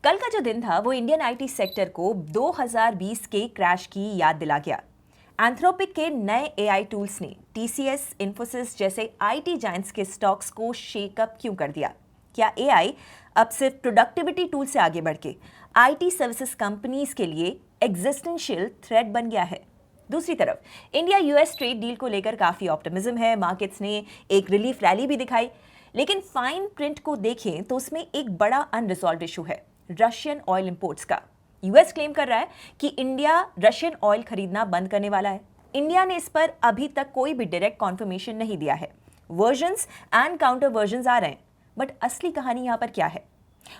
कल का जो दिन था वो इंडियन आईटी सेक्टर को 2020 के क्रैश की याद दिला गया। एंथ्रोपिक के नए एआई टूल्स ने टीसीएस, इन्फोसिस जैसे आईटी जायंट्स के स्टॉक्स को शेकअप क्यों कर दिया? क्या एआई अब सिर्फ प्रोडक्टिविटी टूल से आगे बढ़ के आईटी सर्विसेज कंपनीज के लिए एग्जिस्टेंशियल थ्रेट बन गया है? दूसरी तरफ इंडिया यूएस ट्रेड डील को लेकर काफी ऑप्टिमिज्म है। मार्केट्स ने एक रिलीफ रैली भी दिखाई, लेकिन फाइन प्रिंट को देखें तो उसमें एक बड़ा अनरिजॉल्व्ड इशू है, रशियन ऑयल इंपोर्ट्स का। यूएस क्लेम कर रहा है कि इंडिया रशियन ऑयल खरीदना बंद करने वाला है। इंडिया ने इस पर अभी तक कोई भी डायरेक्ट कॉन्फर्मेशन नहीं दिया है। वर्जन्स एंड काउंटर वर्जन्स आ रहे हैं, बट असली कहानी यहां पर क्या है?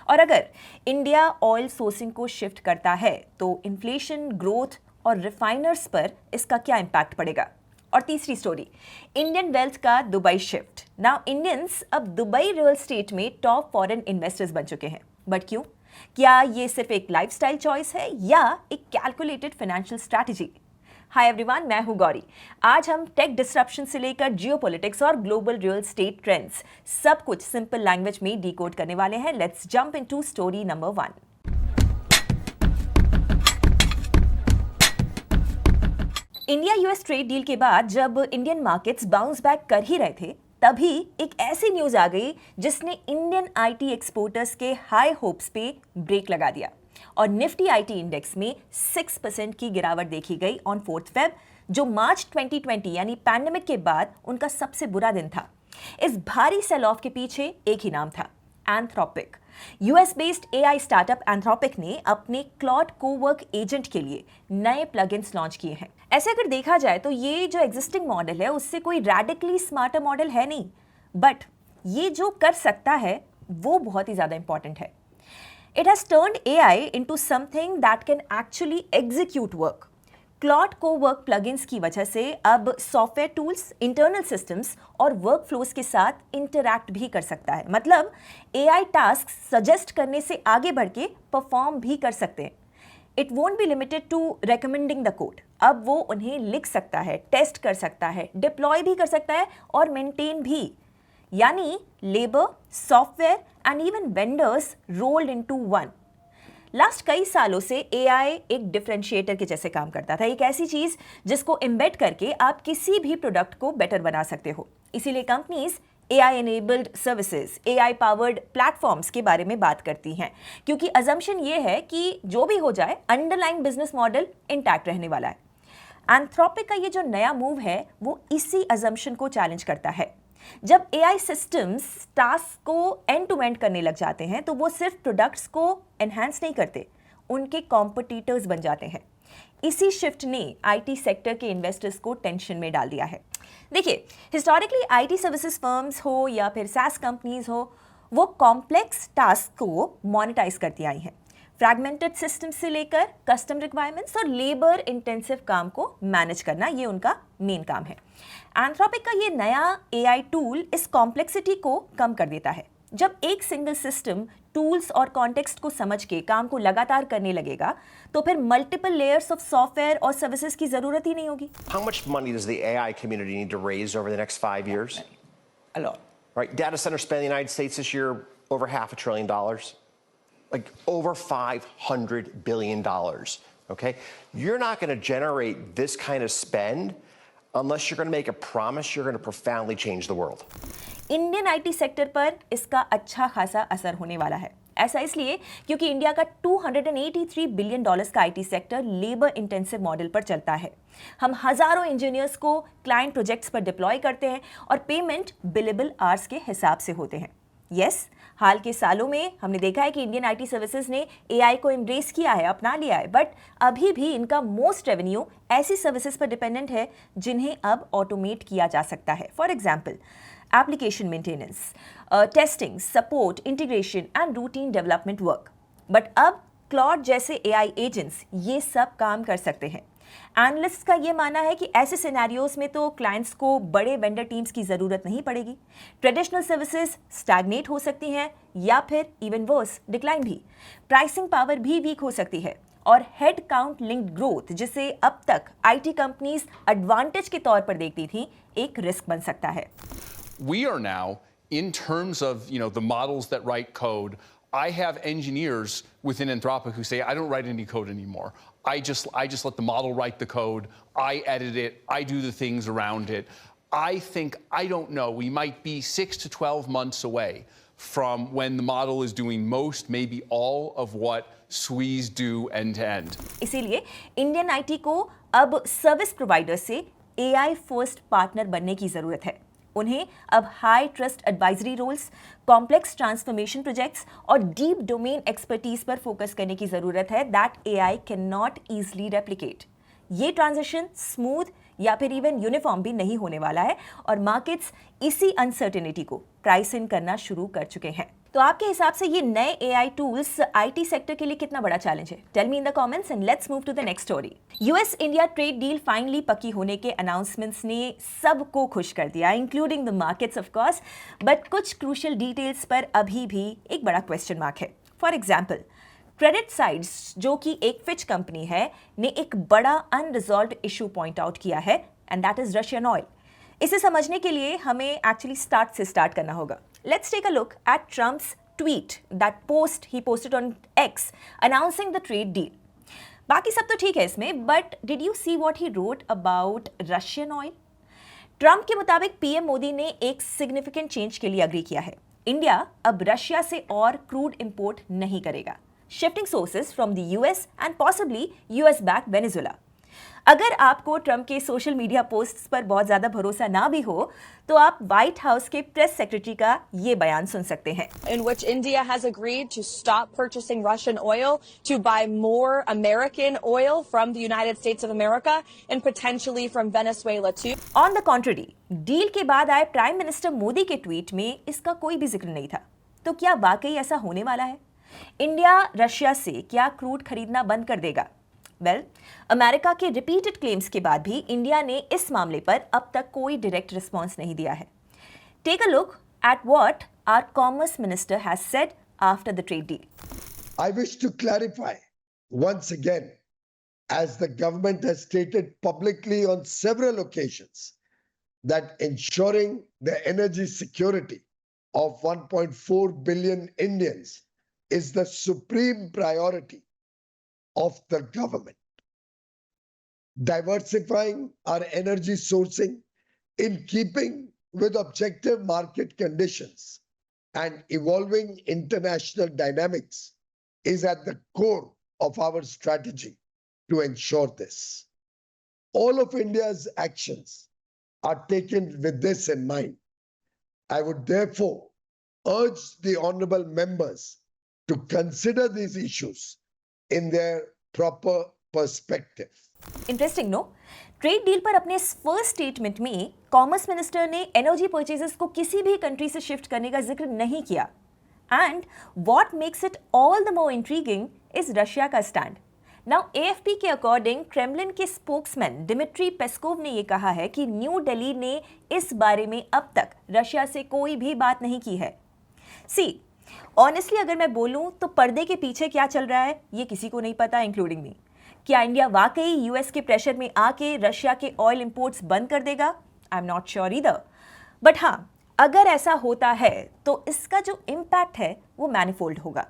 और अगर इंडिया ऑयल सोर्सिंग को शिफ्ट करता है तो इन्फ्लेशन, ग्रोथ और रिफाइनर्स पर इसका क्या इंपैक्ट पड़ेगा? और तीसरी स्टोरी, इंडियन वेल्थ का दुबई शिफ्ट। नाउ इंडियंस अब दुबई रियल एस्टेट में टॉप फॉरेन इन्वेस्टर्स बन चुके हैं, बट क्यों? क्या ये सिर्फ एक लाइफस्टाइल चॉइस है या एक calculated financial strategy? Hi everyone, मैं हूं गौरी। आज हम टेक डिसरप्शन से लेकर जियोपॉलिटिक्स और ग्लोबल रियल एस्टेट ट्रेंड्स सब कुछ सिंपल लैंग्वेज में डिकोड करने वाले हैं। Let's jump into story number 1। India US trade deal के बाद जब इंडियन मार्केट्स बाउंस बैक कर ही रहे थे, तभी एक ऐसी न्यूज आ गई जिसने इंडियन आईटी एक्सपोर्टर्स के हाई होप्स पे ब्रेक लगा दिया और निफ्टी आईटी इंडेक्स में 6% की गिरावट देखी गई ऑन 4 फेब, जो मार्च 2020 यानी पैंडेमिक के बाद उनका सबसे बुरा दिन था। इस भारी सेल ऑफ के पीछे एक ही नाम था, Anthropic. US based AI startup Anthropic ने अपने क्लॉड कोवर्क एजेंट के लिए नए प्लगइन्स लॉन्च किए हैं। ऐसे अगर देखा जाए तो ये जो एग्जिस्टिंग मॉडल है उससे कोई रैडिकली स्मार्टर मॉडल है नहीं, बट ये जो कर सकता है वो बहुत ही ज्यादा इंपॉर्टेंट है। It has turned AI into something that can actually execute work. Claude Cowork plugins की वजह से अब सॉफ्टवेयर टूल्स, इंटरनल सिस्टम्स और वर्कफ्लोज के साथ इंटरैक्ट भी कर सकता है। मतलब एआई टास्क सजेस्ट करने से आगे बढ़ के परफॉर्म भी कर सकते हैं। It won't be limited to recommending the code. अब वो उन्हें लिख सकता है, टेस्ट कर सकता है, डिप्लॉय भी कर सकता है और मेंटेन भी। यानी labour, software and even vendors rolled into one. Last कई सालों से एआई एक डिफरेंशिएटर के जैसे काम करता था, एक ऐसी चीज जिसको एम्बेड करके आप किसी भी प्रोडक्ट को बेटर बना सकते हो। इसीलिए companies AI enabled services, AI powered platforms के बारे में बात करती हैं, क्योंकि अजम्पशन ये है कि जो भी हो जाए अंडरलाइंग बिजनेस मॉडल इंटैक्ट रहने वाला है। एंथ्रोपिक का ये जो नया मूव है वो इसी अजम्पशन को चैलेंज करता है। जब एआई सिस्टम्स टास्क को एंड टू एंड करने लग जाते हैं तो वो सिर्फ प्रोडक्ट्स को एनहांस नहीं करते, उनके कॉम्पिटिटर्स बन जाते हैं। इसी शिफ्ट ने आईटी सेक्टर के इन्वेस्टर्स को टेंशन में डाल दिया है। देखिए, हिस्टोरिकली आईटी सर्विसेज फर्म्स हो या फिर सैस कंपनीज हो, वो कॉम्प्लेक्स टास्क को मोनेटाइज करती आई हैं। फ्रैगमेंटेड सिस्टम से लेकर कस्टम रिक्वायरमेंट्स और लेबर इंटेंसिव काम को मैनेज करना, ये उनका मेन काम है। एंथ्रोपिक का ये नया एआई टूल इस कॉम्प्लेक्सिटी को कम कर देता है। जब एक सिंगल सिस्टम टूल्स और कॉन्टेक्स्ट को समझ के काम को लगातार करने लगेगा तो फिर मल्टीपल लेयर्स ऑफ सॉफ्टवेयर और सर्विसेज की जरूरत ही नहीं होगी। How much money does the AI community need to raise over the next 5 years? A lot. Right, data center spend in the United States this year over $500 billion. Like over $500 billion, okay? You're not going to generate this kind of spend unless you're going to make a promise you're going to profoundly change the world. Indian IT sector पर इसका अच्छा खासा असर होने वाला है। ऐसा इसलिए क्योंकि इंडिया का $283 बिलियन का IT sector labour intensive model पर चलता है। हम हजारों इंजीनियर्स को क्लाइंट प्रोजेक्ट्स पर डिप्लॉय करते हैं और पेमेंट बिलेबल आवर्स के हिसाब से होते हैं। यस, हाल के सालों में हमने देखा है कि इंडियन आईटी सर्विसेज ने एआई को एम्ब्रेस किया है, अपना लिया है, बट अभी भी इनका मोस्ट रेवेन्यू ऐसी सर्विसेज पर डिपेंडेंट है जिन्हें अब ऑटोमेट किया जा सकता है। For example, application maintenance, testing, support, integration and routine development work. But अब क्लॉड जैसे एआई एजेंट्स ये सब काम कर सकते हैं। एनालिस्ट का ये मानना है कि ऐसे सिनेरियोस में तो क्लाइंट्स को बड़े वेंडर टीम्स की जरूरत नहीं पड़ेगी। ट्रेडिशनल सर्विसेज स्टैग्नेट हो सकती हैं या फिर इवन वर्स डिक्लाइन भी। प्राइसिंग पावर भी वीक हो सकती है और हेड काउंट लिंक्ड ग्रोथ, जिसे अब तक आईटी कंपनीज एडवांटेज के तौर पर देखती थी, एक रिस्क बन सकता है। We are now, in terms of the models that write code, I have engineers within Anthropic who say, I don't write any code anymore. I just let the model write the code. I edit it. I do the things around it. I think, I don't know, we might be 6 to 12 months away from when the model is doing most, maybe all of what SWEs do end to end. इसीलिए Indian IT को अब service provider से AI first partner बनने की जरूरत है। उन्हें अब high trust advisory roles, complex transformation projects और डीप डोमेन एक्सपर्टीज पर फोकस करने की जरूरत है that AI can not easily replicate. ये ट्रांजिशन स्मूथ या फिर इवन यूनिफॉर्म भी नहीं होने वाला है और मार्केट्स इसी अनसर्टेनिटी को प्राइस इन करना शुरू कर चुके हैं। तो आपके हिसाब से ये नए एआई टूल्स आईटी सेक्टर के लिए कितना बड़ा चैलेंज है? Tell me in the comments and let's move to the next story. US India trade deal finally पक्की होने के अनाउंसमेंट्स ने सबको खुश कर दिया, including the markets of course, but कुछ क्रूशियल डिटेल्स पर अभी भी एक बड़ा क्वेश्चन मार्क है। फॉर एग्जाम्पल, क्रेडिट साइड्स जो कि एक फिच कंपनी है ने एक बड़ा अनरिजॉल्व्ड इशू पॉइंट आउट किया है and that is Russian oil. इसे समझने के लिए हमें एक्चुअली स्टार्ट से स्टार्ट करना होगा। Let's take a look at Trump's tweet, that post he posted on X announcing the trade deal. बाकी सब तो ठीक है इसमें, but did you see what he wrote about Russian oil? Trump के मुताबिक पीएम मोदी ने एक सिग्निफिकेंट चेंज के लिए अग्री किया है। इंडिया अब रशिया से और क्रूड इंपोर्ट नहीं करेगा, shifting sources from the US and possibly US back Venezuela. अगर आपको ट्रम्प के सोशल मीडिया पोस्ट्स पर बहुत ज्यादा भरोसा ना भी हो तो आप व्हाइट हाउस के प्रेस सेक्रेटरी का ये बयान सुन सकते हैं। In which India has agreed to stop purchasing Russian oil, to buy more American oil from the United States of America and potentially from Venezuela too. On the contrary, deal के बाद आए prime minister Modi के tweet में इसका कोई भी जिक्र नहीं था। तो क्या वाकई ऐसा होने वाला है? इंडिया रशिया से क्या क्रूड खरीदना बंद कर देगा? वेल, अमेरिका के रिपीटेड क्लेम्स के बाद भी इंडिया ने इस मामले पर अब तक कोई डायरेक्ट रिस्पांस नहीं दिया है। Take a look at what our commerce minister has said after the trade deal. I wish to clarify once again, as the government has stated publicly on several occasions, that ensuring the energy security of 1.4 billion Indians is the supreme priority of the government. Diversifying our energy sourcing in keeping with objective market conditions and evolving international dynamics is at the core of our strategy to ensure this. All of India's actions are taken with this in mind. I would therefore urge the honorable members to consider these issues in their proper perspective. Interesting no, trade deal पर अपने first statement में commerce minister ने energy purchases को किसी भी country से shift करने का जिक्र नहीं किया। And what makes it all the more intriguing is Russia का स्टैंड। नाउ एएफपी के अकॉर्डिंग क्रेमलिन के स्पोक्समैन डिमिट्री पेस्कोव ने यह कहा है कि न्यू दिल्ली ने इस बारे में अब तक रशिया से कोई भी बात नहीं की है। सी, ऑनेस्टली अगर मैं बोलूं तो पर्दे के पीछे क्या चल रहा है ये किसी को नहीं पता, इंक्लूडिंग मी। क्या इंडिया वाकई यूएस के प्रेशर में आके रशिया के ऑयल इंपोर्ट्स बंद कर देगा? I am not sure either. But हाँ, अगर ऐसा होता है तो इसका जो इम्पैक्ट है वो मैनिफोल्ड होगा।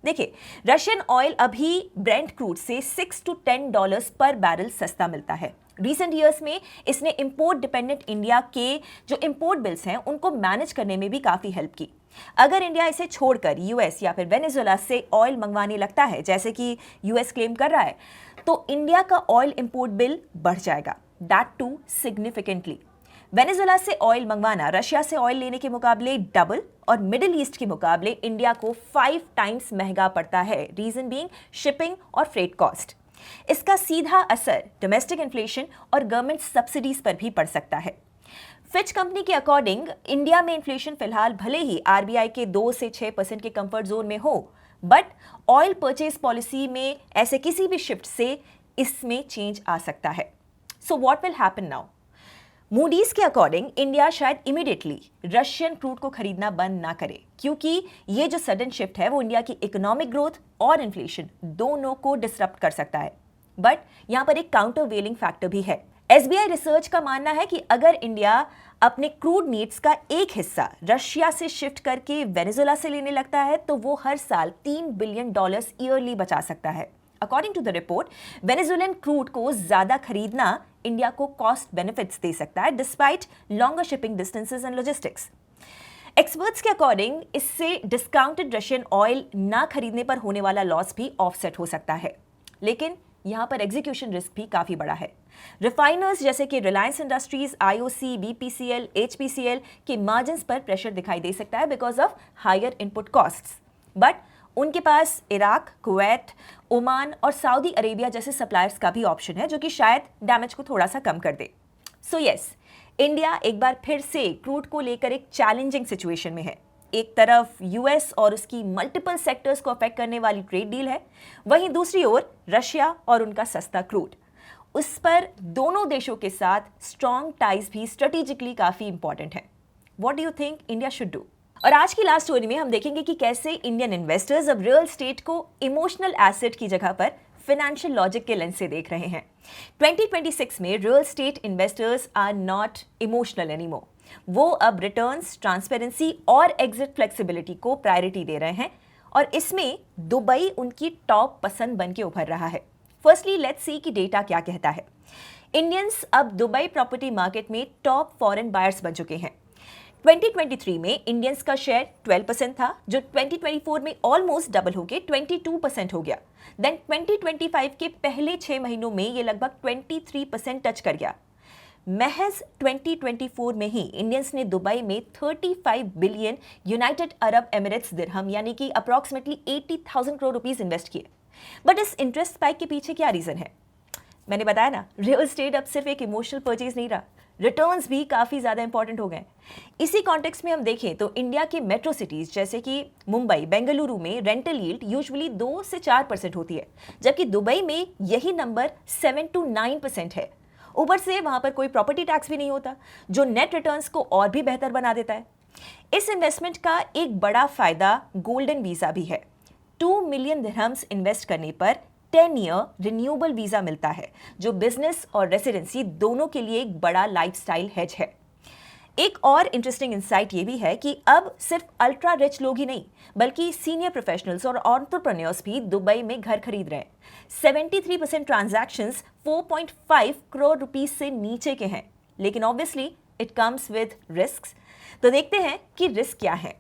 देखिए, रशियन ऑयल अभी ब्रेंट क्रूड से $6 to $10 पर बैरल सस्ता मिलता है। रिसेंट ईयर्स में इसने इंपोर्ट डिपेंडेंट इंडिया के जो इंपोर्ट बिल्स हैं उनको मैनेज करने में भी काफ़ी हेल्प की। अगर इंडिया इसे छोड़कर यूएस या फिर वेनेजुएला से ऑयल मंगवाने लगता है, जैसे कि यूएस क्लेम कर रहा है, तो इंडिया का ऑयल इंपोर्ट बिल बढ़ जाएगा, दैट टू सिग्निफिकेंटली। वेनेजुएला से ऑयल मंगवाना रशिया से ऑयल लेने के मुकाबले डबल और मिडिल ईस्ट के मुकाबले इंडिया को 5 टाइम्स महंगा पड़ता है, रीजन बीइंग शिपिंग और फ्रेट कॉस्ट। इसका सीधा असर डोमेस्टिक इन्फ्लेशन और गवर्नमेंट सब्सिडीज पर भी पड़ सकता है। फिच कंपनी के अकॉर्डिंग इंडिया में इन्फ्लेशन फिलहाल भले ही आरबीआई के 2 से 6% के कंफर्ट जोन में हो, बट ऑयल परचेज पॉलिसी में ऐसे किसी भी शिफ्ट से इसमें चेंज आ सकता है। So what will happen now? Moody's के अकॉर्डिंग इंडिया शायद इमीडिएटली रशियन क्रूड को खरीदना बंद ना करे, क्योंकि ये जो सडन शिफ्ट है वो इंडिया की इकोनॉमिक ग्रोथ और इन्फ्लेशन दोनों को डिसरप्ट कर सकता है। बट यहाँ पर एक काउंटर वेलिंग फैक्टर भी है। SBI रिसर्च का मानना है कि अगर इंडिया अपने क्रूड नीड्स का एक हिस्सा रशिया से शिफ्ट करके वेनेजुएला से लेने लगता है तो वो हर साल $3 बिलियन ईयरली बचा सकता है। According to the report, Venezuelan crude को ज्यादा खरीदना इंडिया को कॉस्ट बेनिफिट्स दे सकता है despite longer shipping distances and logistics. Experts के अकॉर्डिंग इससे डिस्काउंटेड रशियन ऑयल ना खरीदने पर होने वाला लॉस भी ऑफसेट हो सकता है, लेकिन यहां पर एग्जीक्यूशन रिस्क भी काफी बड़ा है। रिफाइनर्स जैसे कि Reliance Industries, IOC, BPCL, HPCL के मार्जिन्स पर प्रेशर दिखाई दे सकता है because of higher input costs, but उनके पास इराक, कुवैत, ओमान और सऊदी अरेबिया जैसे सप्लायर्स का भी ऑप्शन है जो कि शायद डैमेज को थोड़ा सा कम कर दे। सो यस, इंडिया एक बार फिर से क्रूड को लेकर एक चैलेंजिंग सिचुएशन में है। एक तरफ यूएस और उसकी मल्टीपल सेक्टर्स को अफेक्ट करने वाली ट्रेड डील है, वहीं दूसरी ओर रशिया और उनका सस्ता क्रूड। उस पर दोनों देशों के साथ स्ट्रॉन्ग टाइज भी स्ट्रेटेजिकली काफी इंपॉर्टेंट है। What do you think India should do? और आज की लास्ट स्टोरी में हम देखेंगे कि कैसे इंडियन इन्वेस्टर्स अब रियल एस्टेट को इमोशनल एसेट की जगह पर फाइनेंशियल लॉजिक के लेंस से देख रहे हैं। 2026 में real estate investors are not emotional anymore. वो अब रिटर्न्स, ट्रांसपेरेंसी और एग्जिट फ्लेक्सिबिलिटी को प्रायोरिटी दे रहे हैं और इसमें दुबई उनकी टॉप पसंद बन के उभर रहा है। फर्स्टली लेट्स सी कि डेटा क्या कहता है। इंडियंस अब दुबई प्रॉपर्टी मार्केट में टॉप फॉरेन बायर्स बन चुके हैं। 2023 में इंडियंस का शेयर 12% था, जो 2024 में ऑलमोस्ट डबल होकर 22% हो गया। देन 2025 के पहले 6 महीनों में ये लगभग 23% टच कर गया। महज 2024 में ही इंडियंस ने दुबई में 35 बिलियन यूनाइटेड अरब एमिरेट्स दिरहम यानी कि अप्रॉक्सीमेटली 80,000 करोड़ रुपीस इन्वेस्ट किए। बट इस इंटरेस्ट स्पाइक के पीछे क्या रीजन है? मैंने बताया ना, रियल एस्टेट अब सिर्फ एक इमोशनल परचेज नहीं रहा, रिटर्न्स भी काफ़ी ज़्यादा इंपॉर्टेंट हो गए। इसी कॉन्टेक्स्ट में हम देखें तो इंडिया के मेट्रो सिटीज़ जैसे कि मुंबई, बेंगलुरु में रेंटल यील्ड यूजुअली 2 से 4% होती है, जबकि दुबई में यही नंबर 7 to 9% है। ऊपर से वहाँ पर कोई प्रॉपर्टी टैक्स भी नहीं होता, जो नेट रिटर्न्स को और भी बेहतर बना देता है। इस इन्वेस्टमेंट का एक बड़ा फायदा गोल्डन वीज़ा भी है। 2 मिलियन दिरहम्स इन्वेस्ट करने पर 10 ईयर रिन्यूएबल वीजा मिलता है, जो बिजनेस और रेसिडेंसी दोनों के लिए एक बड़ा लाइफस्टाइल हेज है। एक और इंटरेस्टिंग इंसाइट ये भी है कि अब सिर्फ अल्ट्रा रिच लोग ही नहीं, बल्कि सीनियर प्रोफेशनल्स और एंटरप्रेन्योर्स भी दुबई में घर खरीद रहे हैं। 73% ट्रांजैक्शंस 4.5 करोड़ रुपीस से नीचे के हैं, लेकिन obviously it comes with risks. तो देखते हैं कि रिस्क क्या है।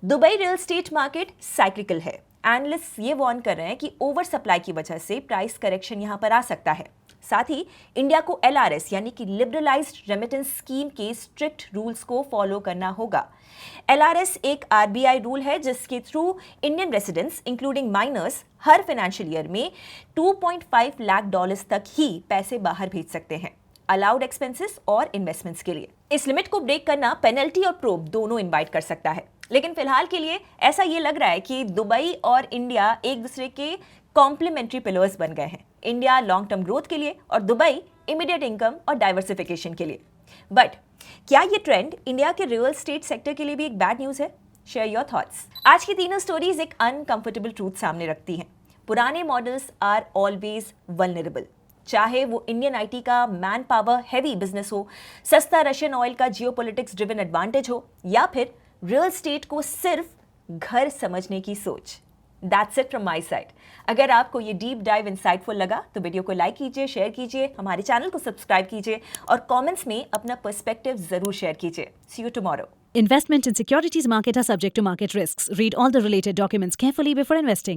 Dubai real estate market cyclical है। एनालिस्ट ये वार्न कर रहे हैं कि ओवर सप्लाई की वजह से प्राइस करेक्शन यहां पर आ सकता है। साथ ही इंडिया को LRS यानी कि लिबरलाइज्ड रेमिटेंस स्कीम के स्ट्रिक्ट रूल्स को फॉलो करना होगा। LRS एक RBI रूल है जिसके through Indian residents including minors हर फाइनेंशियल ईयर में $2.5 लाख तक ही पैसे बाहर भेज सकते हैं, अलाउड एक्सपेंसेस और इन्वेस्टमेंट्स के लिए। इस लिमिट को ब्रेक करना पेनल्टी और प्रोब दोनों इनवाइट कर सकता है, लेकिन फिलहाल के लिए ऐसा ये लग रहा है कि दुबई और इंडिया एक दूसरे के कॉम्प्लीमेंट्री पिलर्स बन गए हैं। इंडिया लॉन्ग टर्म ग्रोथ के लिए और दुबई इमीडिएट इनकम और डाइवर्सिफिकेशन के लिए। बट क्या ये ट्रेंड इंडिया के रियल एस्टेट सेक्टर के लिए भी एक बैड न्यूज़ है? Share your thoughts. आज की तीनों स्टोरीज एक अनकंफर्टेबल ट्रूथ सामने रखती हैं। पुराने मॉडल्स आर ऑलवेज वल्नरेबल, चाहे वो इंडियन आईटी का मैन पावर हैवी बिजनेस हो, सस्ता रशियन ऑयल का जियोपॉलिटिक्स ड्रिवन एडवांटेज हो, या फिर रियल एस्टेट को सिर्फ घर समझने की सोच। That's it from my side. अगर आपको ये डीप डाइव इंसाइटफुल लगा तो वीडियो को लाइक कीजिए, शेयर कीजिए, हमारे चैनल को सब्सक्राइब कीजिए और कमेंट्स में अपना पर्सपेक्टिव जरूर शेयर कीजिए। See you tomorrow. Investment in securities market are subject to market risks. Read all the related documents carefully before investing.